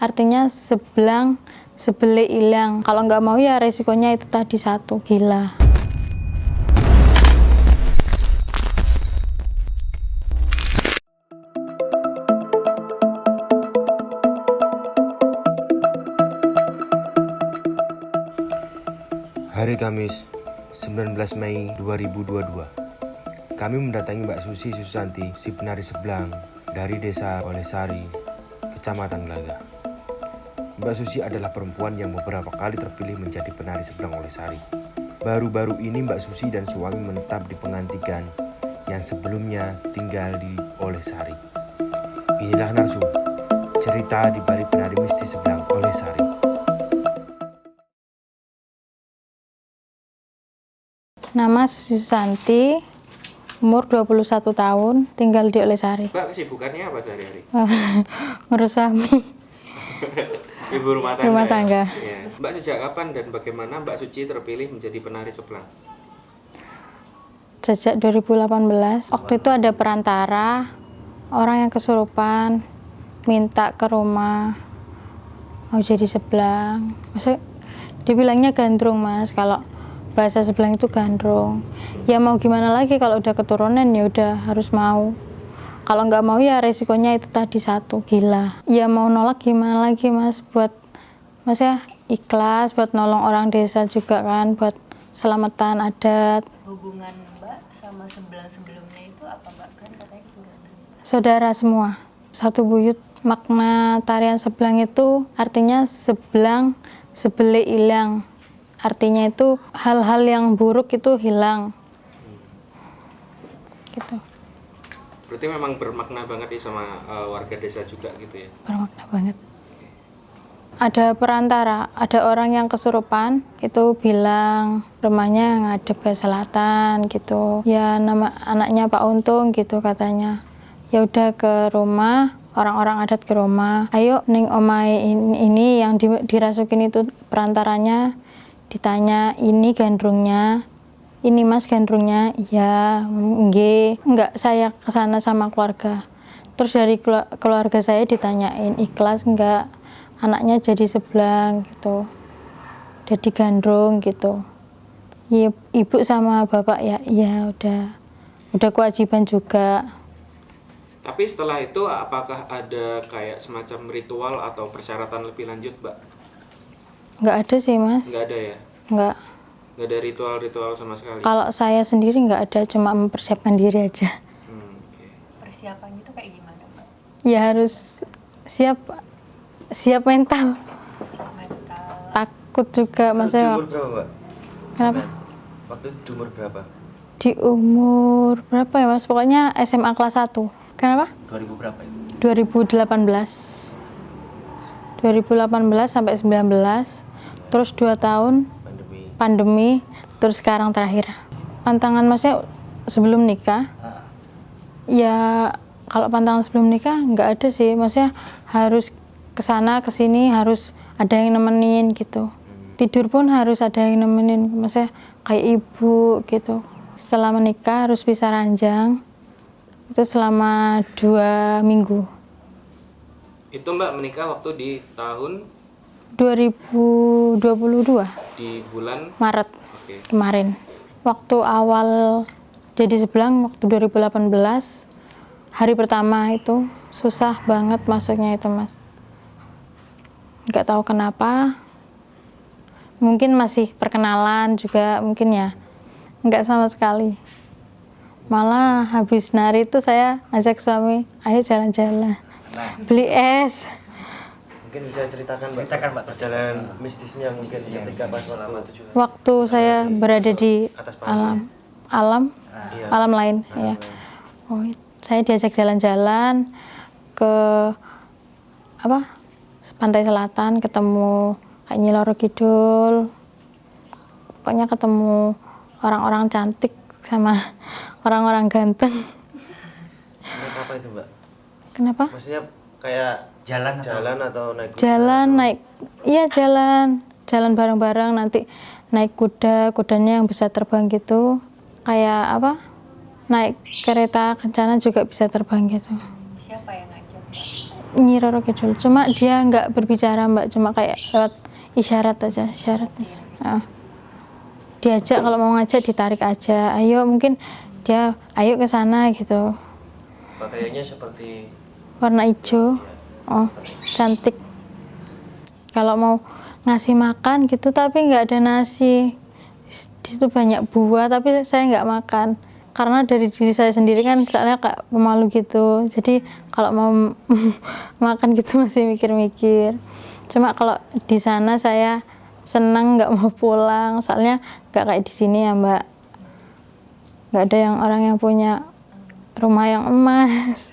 artinya sebelang, sebele hilang. Kalau nggak mau ya resikonya itu tadi satu, gila. Hari Kamis, 19 Mei 2022. Kami mendatangi Mbak Susi Susanti, si penari sebelang dari desa Olesari, Kecamatan Glaga. Mbak Susi adalah perempuan yang beberapa kali terpilih menjadi penari sebelang Olesari. Baru-baru ini Mbak Susi dan suami menetap di Pengantigan yang sebelumnya tinggal di Olesari. Inilah Narsum, cerita di balik penari mistis sebelang Olesari. Nama Susi Susanti, umur 21 tahun, tinggal di Olesari. Mbak, kesibukannya apa sehari-hari? Ngurus suami. Ibu rumah tangga. Rumah tangga. Ya. Mbak, sejak kapan dan bagaimana Mbak Suci terpilih menjadi penari sebelang? Sejak 2018, waktu itu ada perantara, orang yang kesurupan, minta ke rumah, mau jadi sebelang. Maksudnya, dibilangnya gandrung mas, kalau bahasa sebelang itu gandrung. Ya mau gimana lagi, kalau udah keturunan ya udah harus mau. Kalau nggak mau ya resikonya itu tadi satu, gila. Ya mau nolak gimana lagi mas, buat mas ya ikhlas, buat nolong orang desa juga kan, buat selamatan adat. Hubungan Mbak sama sebelang sebelumnya itu apa Mbak? Kan katanya enggak. Saudara semua, satu buyut. Makna tarian sebelang itu artinya sebelang, sebele hilang. Artinya itu hal-hal yang buruk itu hilang. Gitu. Berarti memang bermakna banget ya sama warga desa juga gitu ya? Bermakna banget. Ada perantara, ada orang yang kesurupan, itu bilang rumahnya ngadep ke selatan gitu. Ya nama anaknya Pak Untung gitu katanya. Ya udah ke rumah, orang-orang adat ke rumah. Ayo ning omai ini yang dirasukin itu perantaranya. Ditanya, ini gandrungnya, ini mas gandrungnya, iya, enggak, saya kesana sama keluarga. Terus dari keluarga saya ditanyain, ikhlas enggak, anaknya jadi sebelang gitu, jadi gandrung gitu. Ibu sama bapak ya, iya udah kewajiban juga. Tapi setelah itu apakah ada kayak semacam ritual atau persyaratan lebih lanjut Mbak? Nggak ada sih mas. Nggak ada ya? Nggak ada ritual-ritual sama sekali? Kalau saya sendiri nggak ada, cuma mempersiapkan diri aja. Okay. Persiapannya itu kayak gimana Mbak? Ya harus siap mental. Takut juga maksudnya. Di umur berapa Mbak? Kenapa? Waktu di umur berapa? Di umur berapa ya mas? Pokoknya SMA kelas 1. Kenapa? 2000 berapa itu? 2018 sampai 19, terus 2 tahun pandemi, terus sekarang terakhir. Pantangan maksudnya sebelum nikah, ya kalau pantangan sebelum nikah nggak ada sih, maksudnya harus kesana kesini, harus ada yang nemenin gitu. Tidur pun harus ada yang nemenin, maksudnya kayak ibu gitu. Setelah menikah harus bisa ranjang, itu selama 2 minggu. Itu Mbak menikah waktu di tahun 2022 di bulan Maret. Okay. Kemarin waktu awal jadi sebelang, waktu 2018 hari pertama itu susah banget masuknya itu mas, nggak tahu kenapa, mungkin masih perkenalan juga mungkin ya, nggak sama sekali. Malah habis nari itu saya ajak suami, ayo jalan-jalan, beli es. Mungkin bisa ceritakan Mbak perjalanan mistisnya mungkin ketika pas waktu saya berada di alam lain ya. Oh, saya diajak jalan-jalan ke pantai selatan, ketemu kayak Nyi Loro Kidul, pokoknya ketemu orang-orang cantik sama orang-orang ganteng. Apa itu Mbak? Kenapa? Maksudnya kayak jalan atau naik kuda? Jalan bareng-bareng, nanti naik kudanya yang bisa terbang gitu, kayak naik kereta kencana juga bisa terbang gitu. Siapa yang ngajak? Nyi Roro Kidul, cuma dia nggak berbicara Mbak, cuma kayak lewat isyarat aja, isyarat. Diajak, kalau mau ngajak ditarik aja, ayo, mungkin dia ayo ke sana gitu. Pakaiannya seperti Warna hijau, oh cantik. Kalau mau ngasih makan gitu tapi nggak ada nasi, di situ banyak buah tapi saya nggak makan karena dari diri saya sendiri kan soalnya kayak pemalu gitu, jadi kalau mau makan gitu masih mikir-mikir. Cuma kalau di sana saya senang, nggak mau pulang soalnya nggak kayak di sini ya Mbak, nggak ada yang orang yang punya rumah yang emas,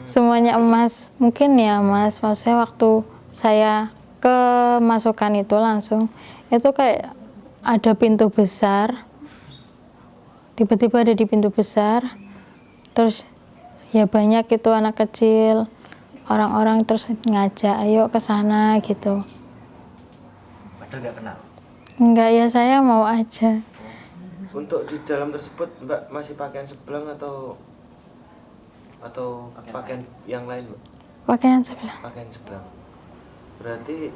semuanya emas. Mungkin ya Mas, maksudnya waktu saya kemasukan itu langsung itu kayak ada pintu besar, tiba-tiba ada di pintu besar, terus ya banyak itu anak kecil, orang-orang terus ngajak ayo ke sana gitu. padahal nggak kenal. Enggak, ya saya mau aja. Untuk di dalam tersebut Mbak masih pakaian sebelang atau pakaian yang lain Mbak? Pakaian sebelah. Pakaian sebelang. Berarti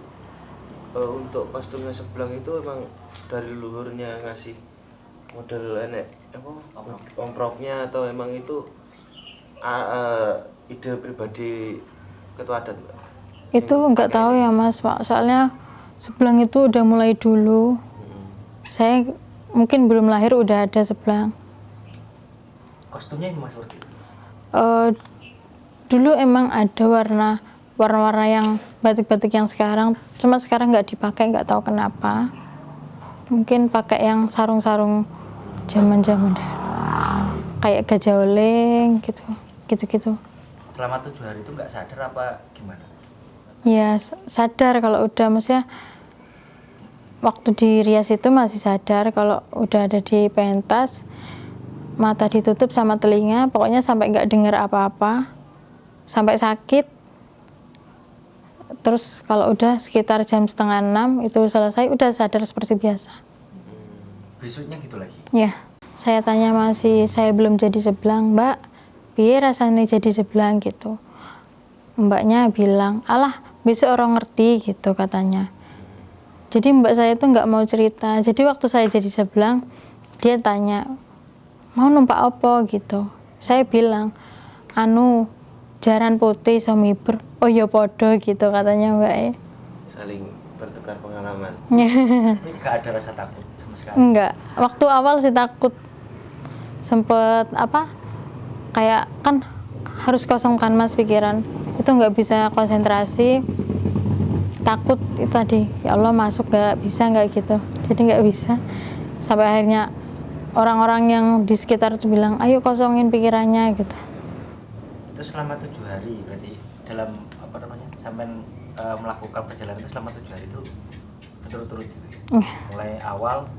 untuk kostumnya sebelang itu emang dari leluhurnya ngasih model enek apa omproknya atau emang itu ide pribadi ketua adat Mbak? Itu nggak tahu ya Mas, Pak. Soalnya sebelang itu udah mulai dulu. Saya mungkin belum lahir udah ada sebelang. Kostumnya emang seperti itu. Dulu emang ada warna-warna yang batik-batik yang sekarang, cuma sekarang nggak dipakai, nggak tahu kenapa. Mungkin pakai yang sarung-sarung zaman-zaman dulu. Kayak gajah oleng gitu. Selama 7 hari itu nggak sadar apa gimana? Ya sadar kalau udah, maksudnya waktu di rias itu masih sadar, kalau udah ada di pentas mata ditutup sama telinga, pokoknya sampai nggak dengar apa-apa, sampai sakit. Terus kalau udah sekitar jam 5:30 itu selesai, udah sadar seperti biasa. Besoknya gitu lagi. Ya, saya tanya masih, saya belum jadi sebelang, Mbak, piye rasanya jadi sebelang gitu. Mbaknya bilang, alah besok orang ngerti gitu katanya. Jadi mbak saya itu nggak mau cerita. Jadi waktu saya jadi sebelang, dia tanya, mau numpak apa gitu. Saya bilang, jaran putih somiber. Oh ya podo gitu katanya mbak. Saling bertukar pengalaman. Ini nggak ada rasa takut sama sekali. Enggak, waktu awal sih takut, sempet kayak kan harus kosongkan Mas pikiran, itu nggak bisa konsentrasi, takut itu tadi, ya Allah masuk nggak bisa nggak gitu, jadi nggak bisa. Sampai akhirnya orang-orang yang di sekitar itu bilang, ayo kosongin pikirannya gitu. Itu selama 7 hari berarti dalam sampai melakukan perjalanan itu selama 7 hari itu berturut-turut gitu. Mulai awal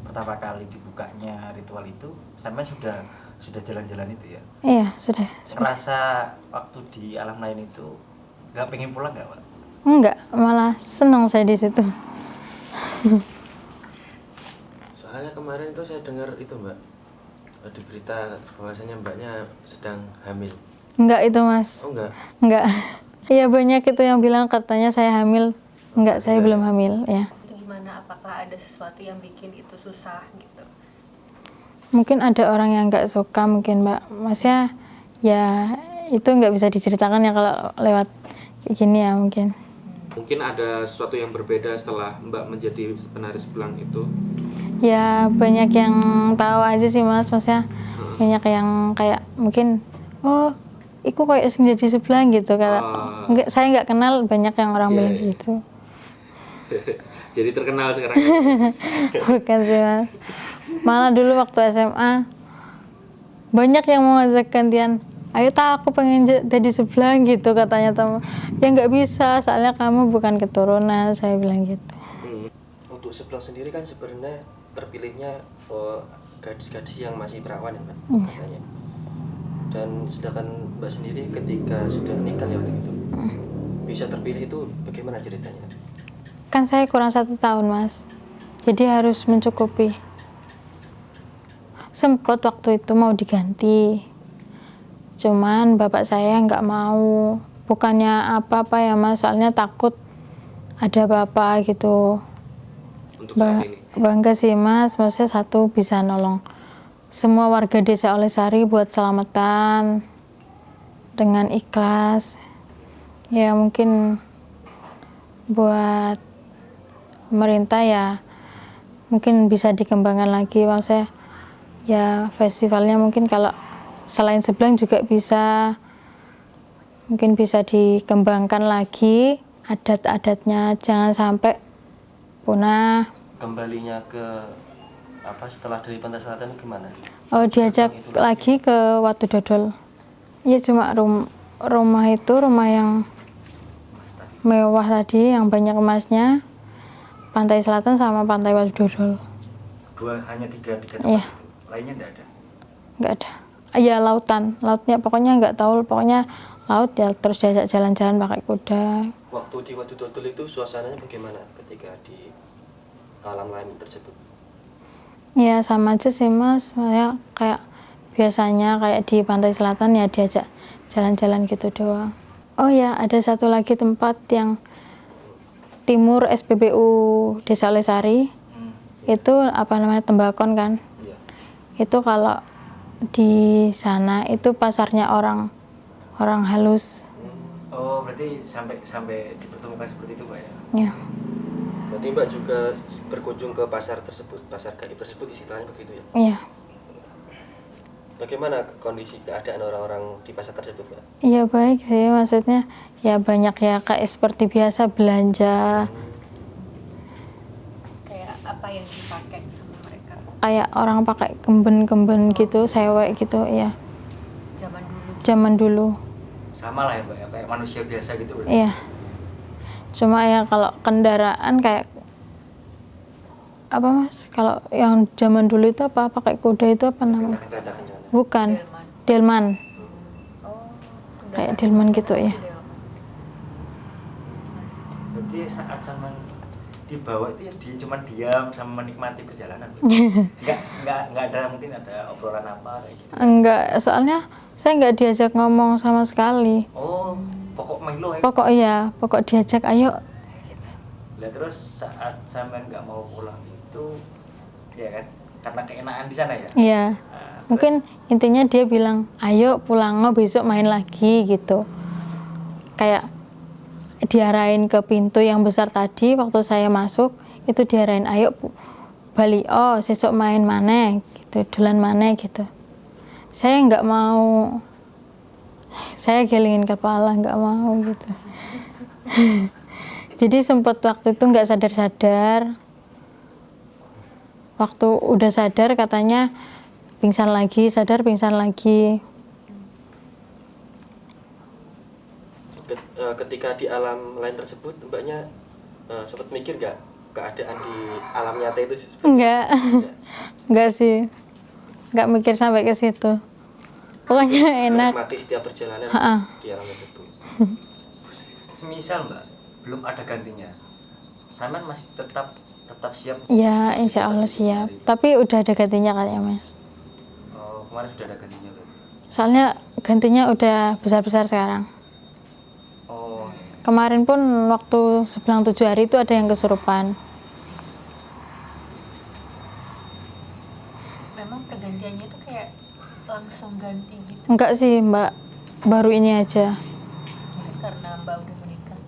pertama kali dibukanya ritual itu sampai sudah jalan-jalan itu ya. Iya sudah. Merasa waktu di alam lain itu nggak pengen pulang nggak Pak? Enggak, malah senang saya di situ. Soalnya kemarin itu saya dengar itu Mbak, di berita bahwasanya mbaknya sedang hamil. Enggak itu Mas. Oh enggak? Enggak. Iya banyak itu yang bilang katanya saya hamil. Enggak, saya belum hamil ya. Itu gimana? Apakah ada sesuatu yang bikin itu susah gitu? Mungkin ada orang yang nggak suka mungkin Mbak. Maksudnya ya itu nggak bisa diceritakan ya kalau lewat gini ya mungkin. Mungkin ada sesuatu yang berbeda setelah Mbak menjadi penari sebelang itu. Ya banyak yang tahu aja sih Mas. Maksudnya banyak yang kayak mungkin iku kayak jadi sebelang gitu kata. Enggak, saya nggak kenal, banyak yang orang bilang gitu. Jadi terkenal sekarang. Bukan sih Mas. Malah dulu waktu SMA banyak yang mau ngajak gantian, ayo aku pengen jadi sebelang gitu katanya teman. Ya nggak bisa, soalnya kamu bukan keturunan, saya bilang gitu. Untuk sebelang sendiri kan sebenarnya terpilihnya gadis-gadis yang masih perawan ya Mbak, katanya. Dan sedangkan Mbak sendiri ketika sudah menikah ya waktu itu, bisa terpilih itu bagaimana ceritanya? Kan saya kurang 1 tahun Mas, jadi harus mencukupi. Sempat waktu itu mau diganti, cuman bapak saya nggak mau, bukannya apa-apa ya Mas, soalnya takut ada apa-apa gitu. Untuk saat ini. Bangga sih Mas, maksudnya satu bisa nolong semua warga desa Olesari buat selamatan dengan ikhlas. Ya mungkin buat pemerintah ya mungkin bisa dikembangkan lagi, maksudnya ya festivalnya mungkin kalau selain Seblang juga bisa, mungkin bisa dikembangkan lagi adat-adatnya, jangan sampai punah. Kembalinya ke setelah dari Pantai Selatan gimana? Oh, diajak lagi ke Watu Dodol. Iya, cuma rumah itu rumah yang mewah tadi, yang banyak emasnya. Pantai Selatan sama Pantai Watu Dodol. Hanya tiga tempat Iya. itu. Lainnya enggak ada. Nggak ada. Iya, lautnya pokoknya nggak tahu, pokoknya laut ya, terus diajak jalan-jalan pakai kuda. Waktu di Watu Dodol itu suasananya bagaimana ketika di alam lain tersebut? Ya sama aja sih Mas, ya kayak biasanya kayak di Pantai Selatan ya diajak jalan-jalan gitu doang. Oh ya, ada satu lagi tempat yang timur SPBU Desa Olesari. Itu apa namanya, Tembakon kan? Iya. Itu kalau di sana itu pasarnya orang halus. Oh, berarti sampai dipertemukan seperti itu, Pak ya? Ya. Berarti Mbak juga berkunjung ke pasar tersebut, pasar gaib tersebut istilahnya begitu ya? Iya. Bagaimana kondisi keadaan orang-orang di pasar tersebut, Mbak? Iya baik sih, maksudnya ya banyak ya kayak seperti biasa belanja, Kayak apa yang dipakai sama mereka kayak orang pakai kemben-kemben gitu, sewek gitu ya, zaman dulu? zaman dulu. Sama lah ya, Mbak, ya, kayak manusia biasa gitu berarti. Iya. Cuma ya kalau kendaraan kayak apa Mas? Kalau yang zaman dulu itu apa? Pakai kuda itu apa namanya? Kereta kencana. Bukan. Delman. Delman. Oh, Kayak kendaraan delman sama gitu, ya. si delman. Berarti saat sama dibawa itu ya cuman diam sama menikmati perjalanan. Enggak ada, mungkin ada obrolan apa kayak gitu. Enggak, soalnya saya nggak diajak ngomong sama sekali. Oh, pokok melo ya. Pokok diajak ayo. Lah terus saat sampean nggak mau pulang itu ya kan karena keenaan di sana ya. Iya. Nah, Mungkin intinya dia bilang, ayo pulang besok main lagi gitu. Kayak diarahin ke pintu yang besar tadi waktu saya masuk, itu diarahin ayo balik, oh besok main mana gitu, dolan mana gitu. Saya nggak mau, saya gelingin kepala, nggak mau gitu. Jadi sempat waktu itu nggak sadar-sadar, waktu udah sadar katanya pingsan lagi, sadar pingsan lagi. Ketika di alam lain tersebut, Mbaknya sempat mikir nggak keadaan di alam nyata itu? Enggak sih, nggak mikir sampai ke situ. Pokoknya enak. Menikmati setiap perjalanan Ha-ha. di alam tersebut. semisal Mbak belum ada gantinya, sampean masih tetap siap? Ya insya Allah siap. Tapi udah ada gantinya kayaknya Mas. Oh, kemarin sudah ada gantinya berarti. Soalnya gantinya udah besar-besar sekarang. Oh, Kemarin pun waktu Seblang 7 hari itu ada yang kesurupan. Memang pergantiannya itu kayak langsung ganti gitu. Enggak sih Mbak, baru ini aja. Mungkin karena Mbak udah menikah.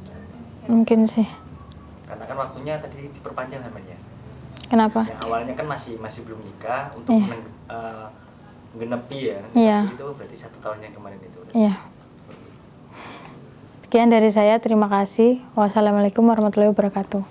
Mungkin sih. karena kan waktunya tadi diperpanjang namanya. Kenapa? Yang awalnya kan masih belum nikah untuk Iya. menggenepi ya. Iya. Itu berarti 1 tahun yang kemarin itu. Iya. Sekian dari saya, terima kasih. Wassalamualaikum warahmatullahi wabarakatuh.